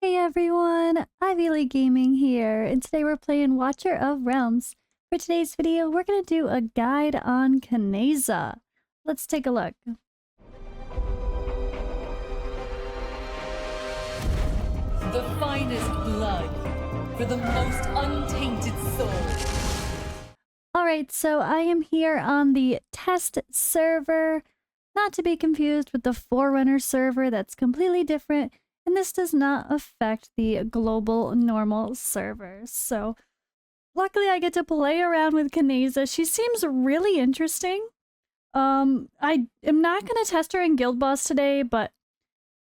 Hey everyone, Ivy League Gaming here, and today we're playing Watcher of Realms. For today's video, we're going to do a guide on Kineza. Let's take a look. The finest blood for the most untainted soul. Alright, so I am here on the test server, not to be confused with the Forerunner server that's completely different, and this does not affect the global normal servers. So luckily I get to play around with Kineza. She seems really interesting. I am not going to test her in Guild Boss today, but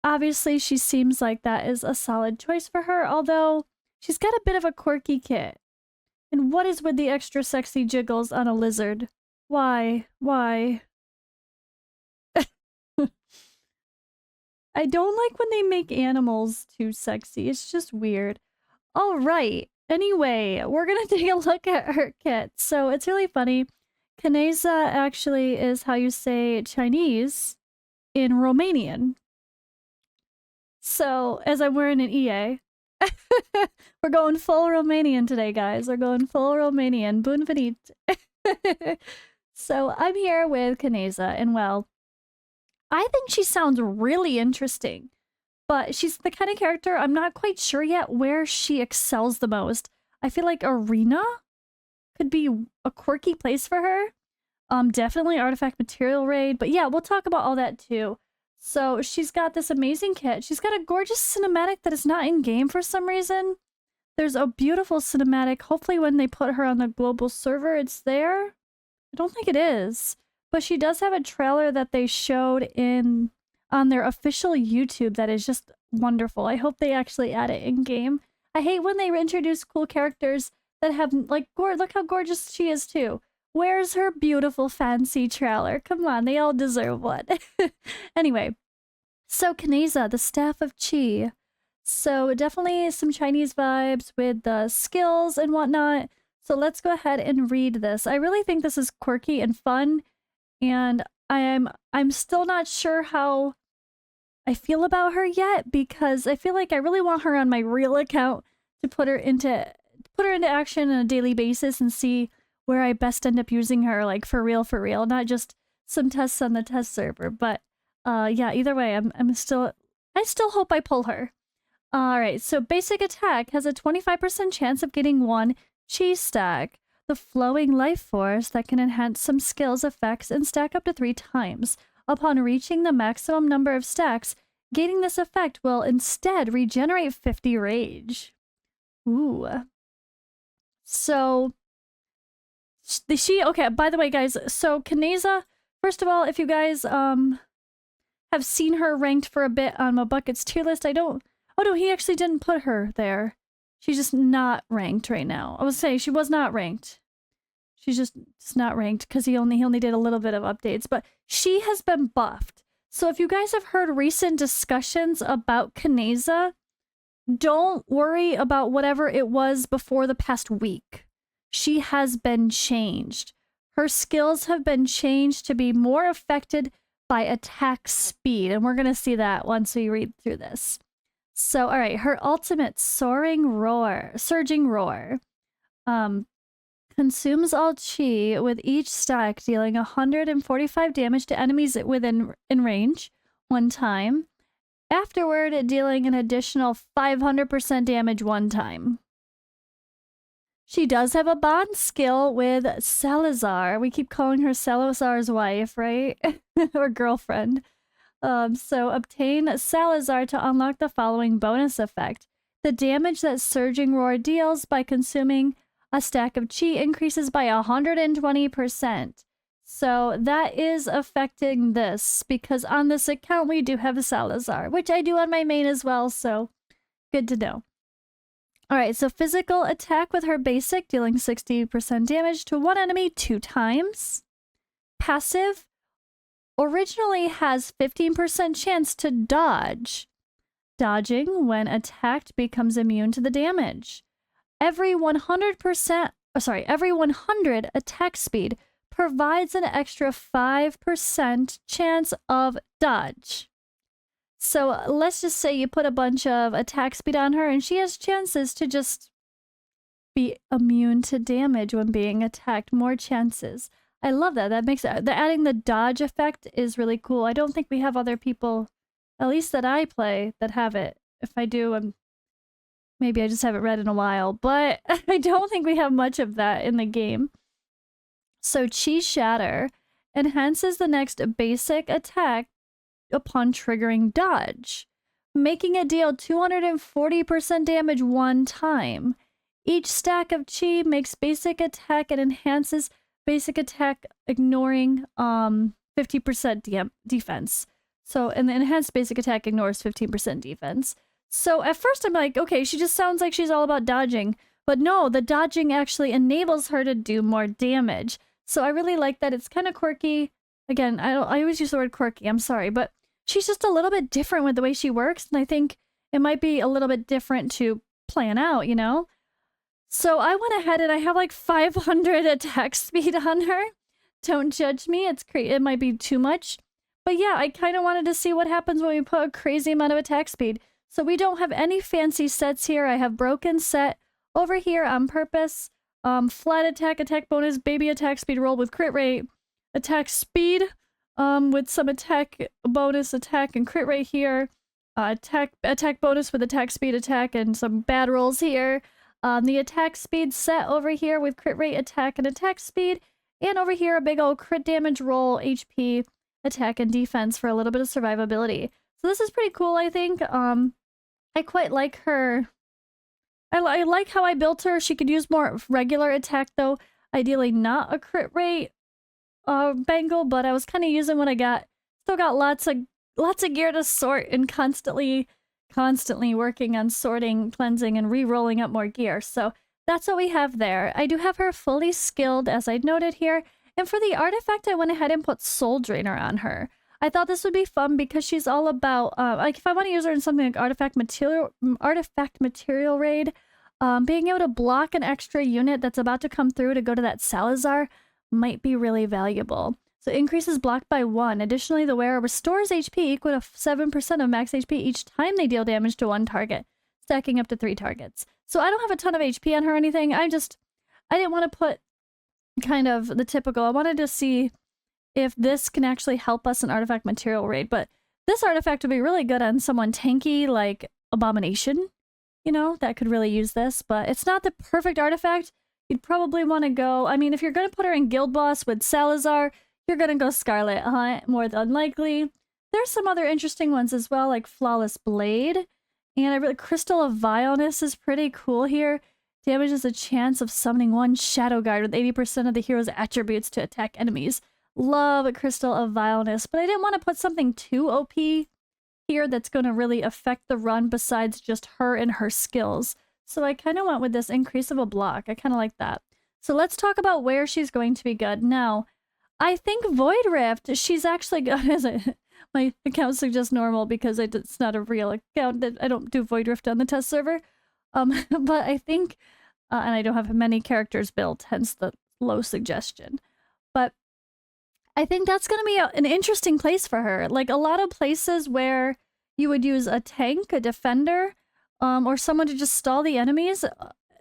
obviously she seems like that is a solid choice for her, although she's got a bit of a quirky kit. And what is with the extra sexy jiggles on a lizard? Why? Why? I don't like when they make animals too sexy. It's just weird. All right. Anyway, we're going to take a look at her kit. So it's really funny. Kineza actually is how you say Chinese in Romanian. So, as I'm wearing an EA, we're going full Romanian today, guys. We're going full Romanian. Bun venit. So, I'm here with Kineza, and well, I think she sounds really interesting. But she's the kind of character I'm not quite sure yet where she excels the most. I feel like Arena could be a quirky place for her. Definitely Artifact Material Raid. But yeah, we'll talk about all that too. So she's got this amazing kit. She's got a gorgeous cinematic that is not in game for some reason. There's a beautiful cinematic. Hopefully when they put her on the global server, it's there. I don't think it is. But she does have a trailer that they showed on their official YouTube that is just wonderful. I hope they actually add it in game. I hate when they introduce cool characters that have, like, look how gorgeous she is too. Where's her beautiful fancy trailer? Come on, they all deserve one. Anyway, so Kineza, the Staff of Qi. So definitely some Chinese vibes with the skills and whatnot. So let's go ahead and read this. I really think this is quirky and fun, and I'm still not sure how I feel about her yet, because I feel like I really want her on my real account to put her into action on a daily basis and see where I best end up using her, like for real, not just some tests on the test server. But yeah, either way, I still hope I pull her. All right, so basic attack has a 25% chance of getting 1 chi stack. The flowing life force that can enhance some skills effects and stack up to 3 times. Upon reaching the maximum number of stacks, gaining this effect will instead regenerate 50 rage. Ooh. So, okay, by the way, guys, so Kineza, first of all, if you guys have seen her ranked for a bit on my buckets tier list, oh no, he actually didn't put her there. She's just not ranked right now. I would say she was not ranked. She's just not ranked because he only did a little bit of updates, but she has been buffed. So if you guys have heard recent discussions about Kineza, don't worry about whatever it was before the past week. She has been changed. Her skills have been changed to be more affected by attack speed, and we're going to see that once we read through this. So, all right, her ultimate Surging Roar, consumes all chi with each stack, dealing 145 damage to enemies in range 1 time. Afterward, dealing an additional 500% damage 1 time. She does have a bond skill with Salazar. We keep calling her Salazar's wife, right? Or girlfriend. So obtain Salazar to unlock the following bonus effect. The damage that Surging Roar deals by consuming a stack of chi increases by 120%. So that is affecting this, because on this account we do have Salazar, which I do on my main as well, so good to know. Alright, so physical attack with her basic, dealing 60% damage to 1 enemy 2 times. Passive originally has 15% chance to dodge. Dodging, when attacked, becomes immune to the damage. Every 100 attack speed provides an extra 5% chance of dodge. So let's just say you put a bunch of attack speed on her and she has chances to just be immune to damage when being attacked. More chances. I love that. That makes it, adding the dodge effect is really cool. I don't think we have other people, at least that I play, that have it. If I do, maybe I just haven't read in a while, but I don't think we have much of that in the game. So Chi Shatter enhances the next basic attack upon triggering dodge, making it deal 240% damage one time. Each stack of Chi makes basic attack and enhances basic attack, ignoring 50% defense. So, and the enhanced basic attack ignores 15% defense. So at first I'm like, okay, she just sounds like she's all about dodging. But no, the dodging actually enables her to do more damage. So I really like that. It's kind of quirky. Again, I always use the word quirky, I'm sorry, but she's just a little bit different with the way she works, and I think it might be a little bit different to plan out, you know? So I went ahead and I have like 500 attack speed on her. Don't judge me, it might be too much. But yeah, I kind of wanted to see what happens when we put a crazy amount of attack speed. So we don't have any fancy sets here. I have broken set over here on purpose. Flat attack bonus, baby attack speed roll with crit rate, attack speed, with some attack bonus attack and crit rate here, attack bonus with attack speed attack and some bad rolls here. The attack speed set over here with crit rate attack and attack speed, and over here a big old crit damage roll, HP, attack, and defense for a little bit of survivability. So this is pretty cool, I think. I quite like her. I like how I built her. She could use more regular attack though. Ideally not a crit rate bangle, but I was kind of using what I got. Still got lots of gear to sort and constantly working on sorting, cleansing, and re-rolling up more gear. So that's what we have there. I do have her fully skilled, as I noted here. And for the artifact, I went ahead and put Soul Drainer on her. I thought this would be fun because she's all about, like if I want to use her in something like artifact material raid, being able to block an extra unit that's about to come through to go to that Salazar might be really valuable. So increases block by 1. Additionally, the wearer restores HP equal to 7% of max HP each time they deal damage to one target, stacking up to 3 targets. So I don't have a ton of HP on her or anything. I didn't want to put kind of the typical. I wanted to see if this can actually help us in artifact material raid, but this artifact would be really good on someone tanky like Abomination, you know, that could really use this, but it's not the perfect artifact. You'd probably want to go, I mean, if you're going to put her in Guild Boss with Salazar, you're going to go Scarlet, more than likely. There's some other interesting ones as well, like Flawless Blade, and Crystal of Vileness is pretty cool here. Damages a chance of summoning one Shadow Guard with 80% of the hero's attributes to attack enemies. Love Crystal of Vileness, but I didn't want to put something too OP here that's going to really affect the run besides just her and her skills. So I kind of went with this increase of a block. I kind of like that. So let's talk about where she's going to be good. Now, I think Void Rift, she's actually good as my account suggests normal because it's not a real account. I don't do Void Rift on the test server. But I think, and I don't have many characters built, hence the low suggestion. But I think that's going to be an interesting place for her. Like a lot of places where you would use a tank, a defender, or someone to just stall the enemies.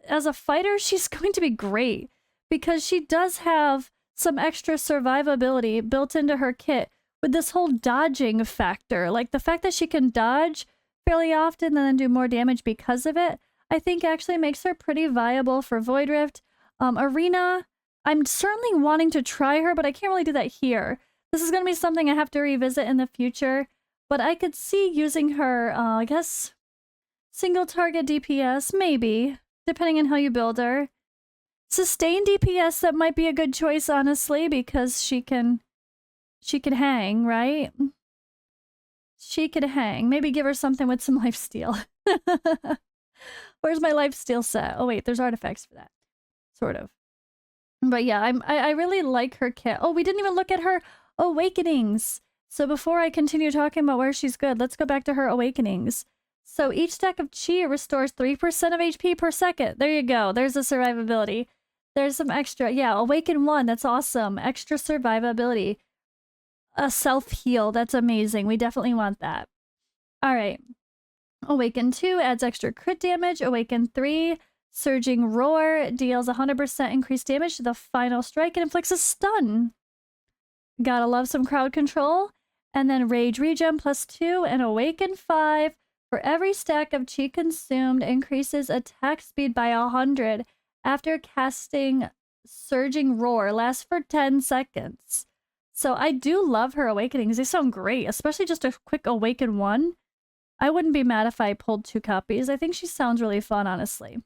As a fighter, she's going to be great because she does have some extra survivability built into her kit with this whole dodging factor. Like the fact that she can dodge fairly often and then do more damage because of it, I think actually makes her pretty viable for Void Rift. Arena, I'm certainly wanting to try her, but I can't really do that here. This is going to be something I have to revisit in the future, but I could see using her, I guess, single target DPS, maybe, depending on how you build her. Sustained DPS, that might be a good choice, honestly, because she can hang, right? She could hang. Maybe give her something with some lifesteal. Where's my lifesteal set? Oh wait, there's artifacts for that. Sort of. But yeah, I really like her kit. Oh, we didn't even look at her awakenings. So before I continue talking about where she's good, let's go back to her awakenings. So each stack of Chi restores 3% of HP per second. There you go. There's the survivability. There's some extra. Yeah, awaken 1. That's awesome. Extra survivability. A self-heal. That's amazing. We definitely want that. Alright. Awaken 2 adds extra crit damage. Awaken 3, Surging Roar deals 100% increased damage to the final strike and inflicts a stun. Gotta love some crowd control. And then Rage Regen +2 and Awaken 5. For every stack of chi consumed, increases attack speed by 100 after casting Surging Roar. Lasts for 10 seconds. So I do love her awakenings. They sound great, especially just a quick Awaken 1. I wouldn't be mad if I pulled 2 copies. I think she sounds really fun, honestly.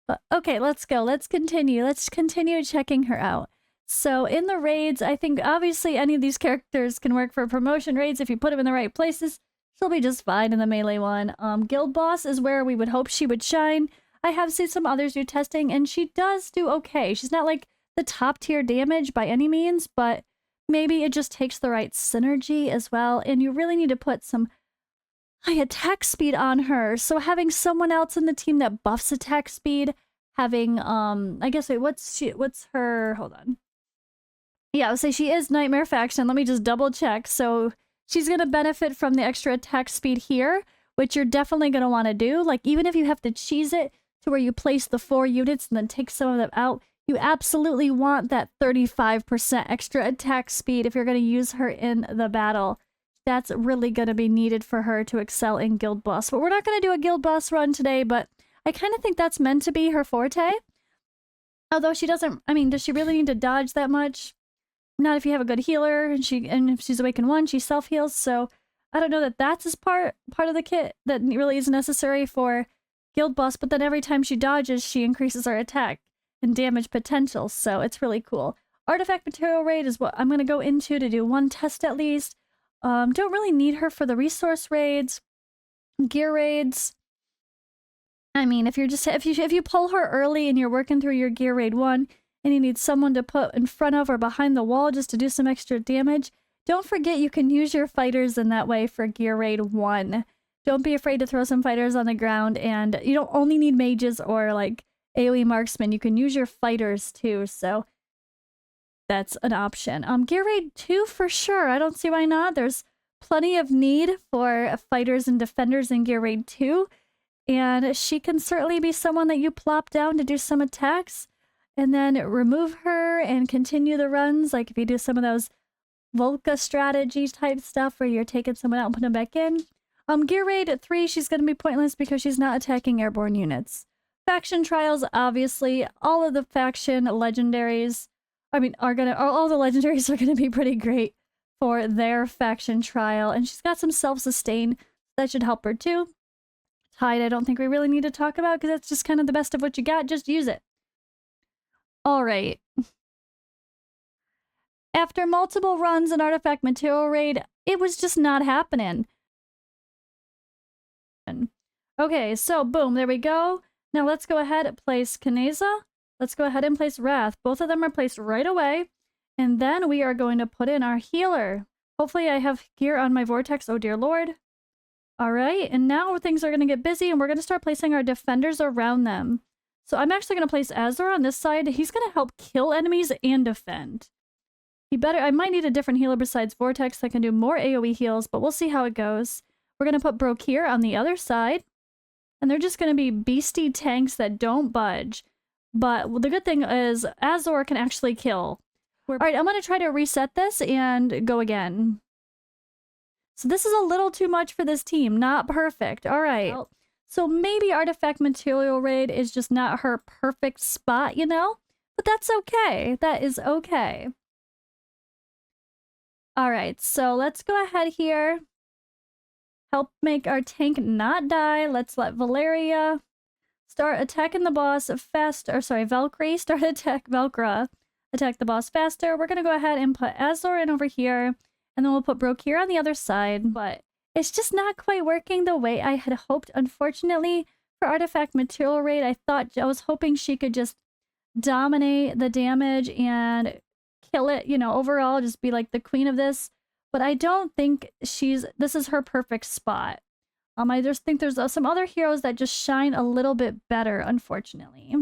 But okay, let's go. Let's continue. Let's continue checking her out. So in the raids, I think obviously any of these characters can work for promotion raids if you put them in the right places. She'll be just fine in the melee one. Guild Boss is where we would hope she would shine. I have seen some others do testing, and she does do okay. She's not like the top tier damage by any means, but maybe it just takes the right synergy as well, and you really need to put some high attack speed on her. So having someone else in the team that buffs attack speed, having I guess wait, what's her, hold on. Yeah, I would say she is Nightmare Faction. Let me just double check. So she's gonna benefit from the extra attack speed here, which you're definitely gonna want to do. Like even if you have to cheese it to where you place the 4 units and then take some of them out, you absolutely want that 35% extra attack speed if you're gonna use her in the battle. That's really going to be needed for her to excel in Guild Boss. But we're not going to do a Guild Boss run today, but I kind of think that's meant to be her forte. Although she doesn't, I mean, does she really need to dodge that much? Not if you have a good healer, and if she's Awakened 1, she self-heals, so I don't know that that's as part of the kit that really is necessary for Guild Boss, but then every time she dodges, she increases her attack and damage potential, so it's really cool. Artifact Material Raid is what I'm going to go into to do one test at least. Don't really need her for the resource raids, gear raids. I mean, if you pull her early and you're working through your gear raid 1 and you need someone to put in front of or behind the wall just to do some extra damage, don't forget you can use your fighters in that way for gear raid 1. Don't be afraid to throw some fighters on the ground, and you don't only need mages or like AoE marksmen. You can use your fighters too, so that's an option. Gear Raid 2 for sure. I don't see why not. There's plenty of need for fighters and defenders in Gear Raid 2. And she can certainly be someone that you plop down to do some attacks. And then remove her and continue the runs. Like if you do some of those Volca strategy type stuff where you're taking someone out and putting them back in. Gear Raid 3, she's going to be pointless because she's not attacking airborne units. Faction Trials, obviously. All of the faction legendaries all the legendaries are gonna be pretty great for their faction trial, and she's got some self-sustain that should help her too. Tide, I don't think we really need to talk about because that's just kind of the best of what you got. Just use it. All right. After multiple runs in Artifact Material Raid, it was just not happening. Okay, so boom, there we go. Now let's go ahead and place Kineza. Let's go ahead and place Wrath. Both of them are placed right away. And then we are going to put in our healer. Hopefully I have gear on my Vortex. Oh dear lord. Alright, and now things are going to get busy and we're going to start placing our defenders around them. So I'm actually going to place Azor on this side. He's going to help kill enemies and defend. I might need a different healer besides Vortex that can do more AoE heals, but we'll see how it goes. We're going to put Brokir on the other side. And they're just going to be beastie tanks that don't budge. But the good thing is Azor can actually kill. Alright, I'm going to try to reset this and go again. So this is a little too much for this team. Not perfect. Alright. So maybe Artifact Material Raid is just not her perfect spot, you know? But that's okay. That is okay. Alright, so let's go ahead here. Help make our tank not die. Let's let Valeria start attacking the boss Valkyrie, Velcra, attack the boss faster. We're going to go ahead and put Azor in over here, and then we'll put Brokir on the other side, but it's just not quite working the way I had hoped, unfortunately. For Artifact Material Raid, I was hoping she could just dominate the damage and kill it, you know, overall, just be like the queen of this, but I don't think this is her perfect spot. I just think there's some other heroes that just shine a little bit better, unfortunately.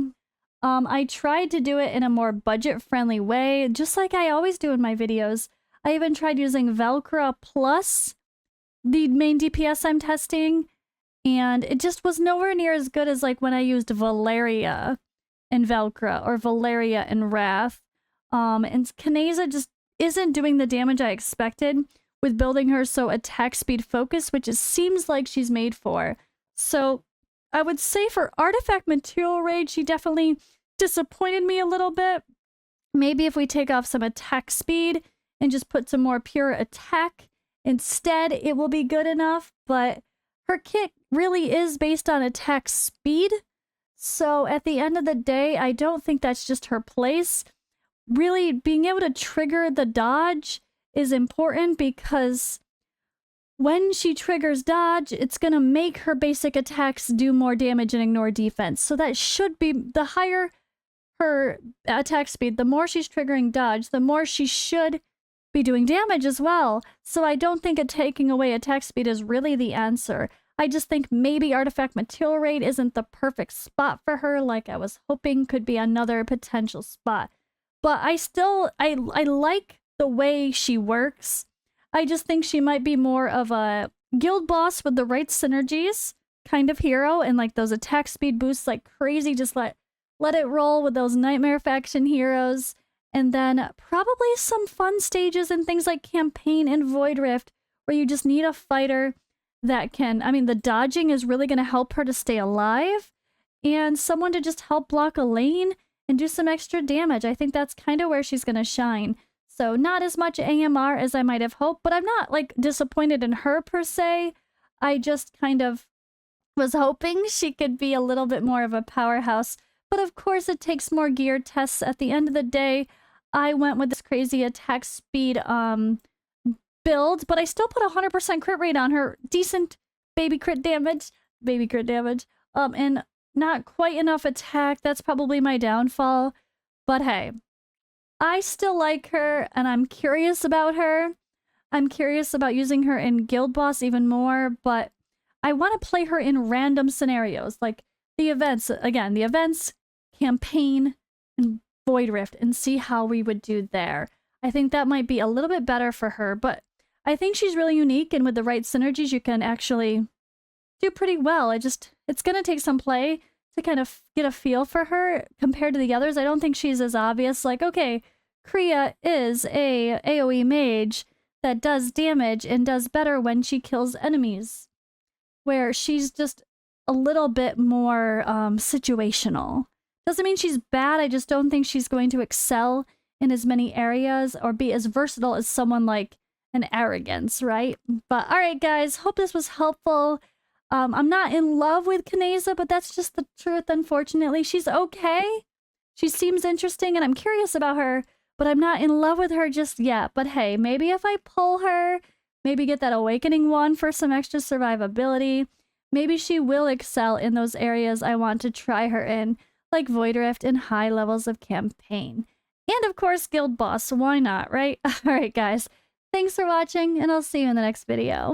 I tried to do it in a more budget-friendly way, just like I always do in my videos. I even tried using Velcra plus the main DPS I'm testing, and it just was nowhere near as good as like when I used Valeria and Velcro or Valeria and Wrath. And Kineza just isn't doing the damage I expected with building her so attack speed focus, which it seems like she's made for. So I would say for artifact material raid, she definitely disappointed me a little bit. Maybe if we take off some attack speed and just put some more pure attack instead, it will be good enough. But her kit really is based on attack speed. So at the end of the day, I don't think that's just her place. Really, being able to trigger the dodge is important because when she triggers dodge, it's going to make her basic attacks do more damage and ignore defense. So that should be the higher her attack speed, the more she's triggering dodge, the more she should be doing damage as well. So I don't think taking away attack speed is really the answer. I just think maybe artifact material raid isn't the perfect spot for her, like I was hoping could be another potential spot. But I like the way she works. I just think she might be more of a guild boss with the right synergies kind of hero, and like those attack speed boosts like crazy, just let it roll with those nightmare faction heroes. And then probably some fun stages and things like campaign and Void Rift where you just need a fighter that can, I mean, the dodging is really going to help her to stay alive, and someone to just help block a lane and do some extra damage. I think that's kind of where she's going to shine. So not as much AMR as I might have hoped, but I'm not like disappointed in her per se. I just kind of was hoping she could be a little bit more of a powerhouse. But of course it takes more gear tests. At the end of the day, I went with this crazy attack speed build, but I still put 100% crit rate on her. Decent baby crit damage. And not quite enough attack. That's probably my downfall. But hey, I still like her, and I'm curious about her. I'm curious about using her in Guild Boss even more, but I want to play her in random scenarios, like the events. Again, the events, campaign, and Void Rift, and see how we would do there. I think that might be a little bit better for her, but I think she's really unique, and with the right synergies, you can actually do pretty well. It's going to take some play to kind of get a feel for her compared to the others. I don't think she's as obvious, like, okay, Kriya is a AoE mage that does damage and does better when she kills enemies, where she's just a little bit more situational. Doesn't mean she's bad, I just don't think she's going to excel in as many areas or be as versatile as someone like an Arrogance, right? But alright guys, hope this was helpful. I'm not in love with Kineza, but that's just the truth, unfortunately. She's okay. She seems interesting, and I'm curious about her, but I'm not in love with her just yet. But hey, maybe if I pull her, maybe get that Awakening one for some extra survivability, maybe she will excel in those areas I want to try her in, like Void Rift and high levels of campaign. And of course, Guild Boss, why not, right? Alright guys, thanks for watching, and I'll see you in the next video.